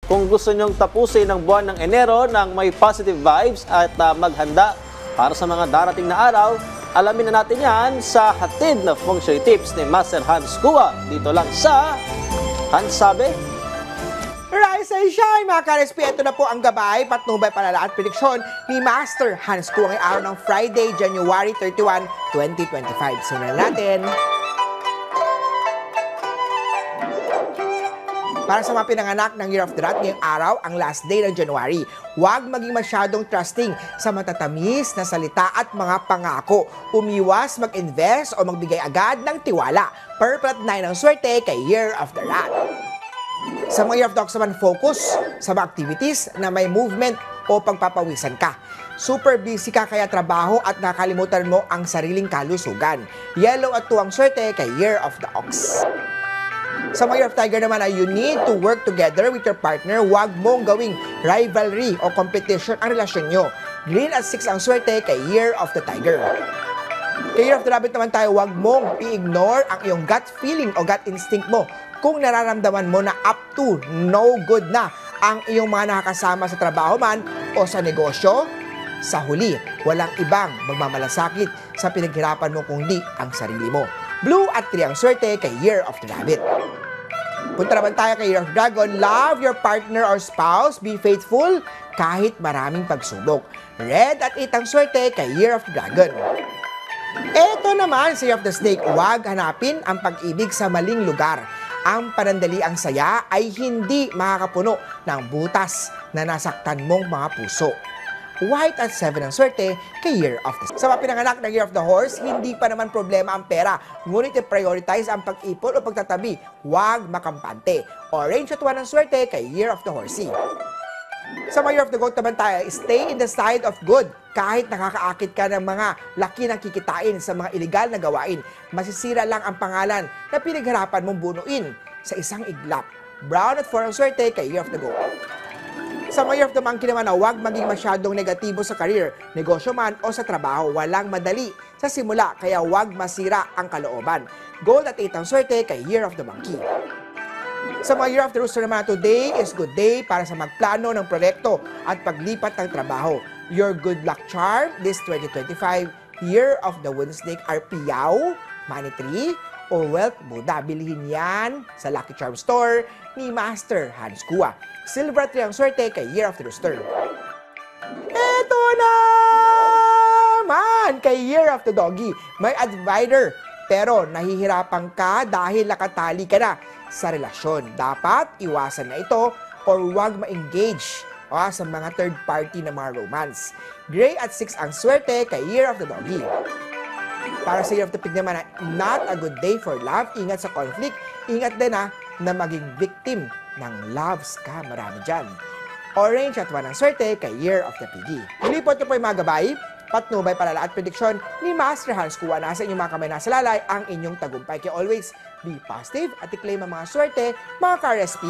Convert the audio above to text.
Kung gusto nyong tapusin ang buwan ng Enero ng may positive vibes at maghanda para sa mga darating na araw, alamin na natin yan sa hatid na feng shui tips ni Master Hans Kua dito lang sa Hans Sabi. Rise and shine mga ka-RSP! Ito na po ang gabay, patnubay, palala at prediksyon ni Master Hans Kua ngayong araw ng Friday, January 31, 2025. Simulan natin! Para sa mga pinanganak ng Year of the Rat ngayong araw, ang last day ng January, huwag maging masyadong trusting sa matatamis na salita at mga pangako. Umiwas mag-invest o magbigay agad ng tiwala. Purple at 9 ang swerte kay Year of the Rat. Sa mga Year of the Ox naman, focus sa mga activities na may movement o pagpapawisan ka. Super busy ka kaya trabaho at nakalimutan mo ang sariling kalusugan. Yellow at 2 ang swerte kay Year of the Ox. Sa mga Year of Tiger naman ay you need to work together with your partner. Huwag mong gawing rivalry o competition ang relasyon nyo. Green at 6 ang swerte kay Year of the Tiger. Kay Year of the Rabbit naman tayo, huwag mong i-ignore ang iyong gut feeling o gut instinct mo. Kung nararamdaman mo na up to no good na ang iyong mga nakakasama sa trabaho man o sa negosyo, sa huli, walang ibang magmamalasakit sa pinaghirapan mo kundi ang sarili mo. Blue at 3 ang swerte kay Year of the Rabbit. Punta naman tayo kay Year of the Dragon. Love your partner or spouse. Be faithful kahit maraming pagsubok. Red at 8 ang swerte kay Year of the Dragon. Ito naman sa Year of the Snake. Huwag hanapin ang pag-ibig sa maling lugar. Ang panandali ang saya ay hindi makakapuno ng butas na nasaktan mong mga puso. White at 7 ang swerte kay Year of the Snake. Sa mga pinanganak ng Year of the Horse, hindi pa naman problema ang pera. Ngunit i-prioritize ang pag-ipon o pagtatabi. Huwag makampante. Orange at 1 ang swerte kay Year of the Horsey. Sa mga Year of the Goat naman tayo, stay in the side of good. Kahit nakakaakit ka ng mga laki ng kikitain sa mga iligal na gawain, masisira lang ang pangalan na pinaghirapan mong bunuin sa isang iglap. Brown at 4 ang swerte kay Year of the Goat. Sa mga Year of the Monkey naman, huwag maging masyadong negatibo sa career, negosyo man o sa trabaho. Walang madali sa simula, kaya huwag masira ang kalooban. Gold at 8 ang swerte kay Year of the Monkey. Sa mga Year of the Rooster naman, today is good day para sa magplano ng proyekto at paglipat ng trabaho. Your good luck charm this 2025 Year of the Wooden Snake are Piyaw, Money Tree, o Wealth Buddha. Bilhin yan sa Lucky Charm Store ni Master Hans Kua. Silver at 3 ang swerte kay Year of the Rooster. Ito naman kay Year of the Doggy. May advisor pero nahihirapan ka dahil nakatali ka na sa relasyon. Dapat iwasan na ito or huwag ma-engage sa mga third party na mga romance. Gray at 6 ang swerte kay Year of the Doggy. Para sa Year of the Pig naman, not a good day for love. Ingat sa conflict. Ingat din na maging victim ng love scam. Marami dyan. Orange at 1 ang swerte kay Year of the Piggy. Muli po ito po yung mga gabay, patnubay, palala at prediksyon ni Master Hans Kua. Nasa inyong mga kamay, nasa lalay ang inyong tagumpay. Kaya always be positive at i-claim ang mga swerte, mga ka-RSP.